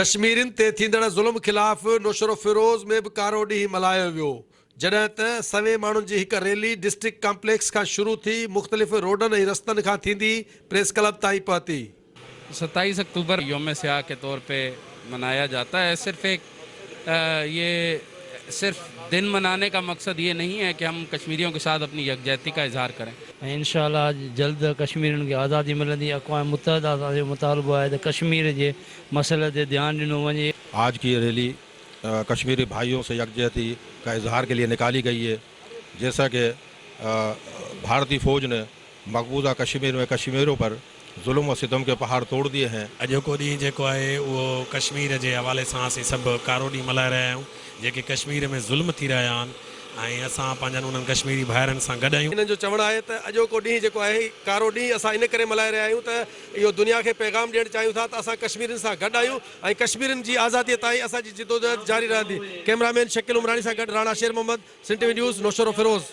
कश्मीरिन ते थींदड़ ज़ुल्म खिलाफ़ नौशरो फिरोज़ में भी कारो ॾींहुं मल्हायो वियो, जॾहिं त सवे माण्हुनि जी हिकु रैली डिस्ट्रिक्ट कॉम्प्लेक्स खां शुरू थी मुख़्तलिफ़ रोडनि ऐं रस्तनि खां थींदी प्रेस क्लब ताईं पहुती। 27 अक्टूबर यौम स्याह के तौर पे मनाया जाता है। सिर्फ एक ये सिर्फ दिन मनाने का मकसद ये नहीं है कि हम कश्मीरियों के साथ अपनी यकजहती का इजहार करें। इंशाअल्लाह जल्द कश्मीरियुनि खे आज़ादी मिलंदी। अक़वाम मुत्तहिदा जो मुतालबो आहे त कश्मीर जे मसइले ते ध्यानु ॾिनो वञे। आज की ये रैली कश्मीरी भाइयों से यकजहती का इजहार के लिए निकाली गई है। जैसा कि भारतीय फ़ौज ने मकबूजा कश्मीर में कश्मीरियों पर जुल्म व सितम के पहाड़ तोड़ दिए हैं। अॼोको ॾींहुं जेको आहे उहो कश्मीर जे हवाले सां असीं सभु कारो ॾींहुं मल्हाए रहिया आहियूं, जेके कश्मीर में ज़ुल्म थी रहिया आहिनि ऐं असां पंहिंजनि उन्हनि कश्मीरी भाइरनि सां गॾु आहियूं। हिननि जो चवणु आहे त अॼोको ॾींहुं जेको आहे कारो ॾींहुं असां इन करे मल्हाए रहिया आहियूं त इहो दुनिया खे पैगाम ॾियणु चाहियूं था त असां कश्मीरियुनि सां गॾु आहियूं ऐं कश्मीरियुनि जी आज़ादीअ ताईं असांजी जिदोजहद जारी रहंदी। कैमरामैन शकील उमरानी सां गॾु राणा शेर मोहम्मद, सिंटीवी न्यूज़, नौशरो फिरोज़।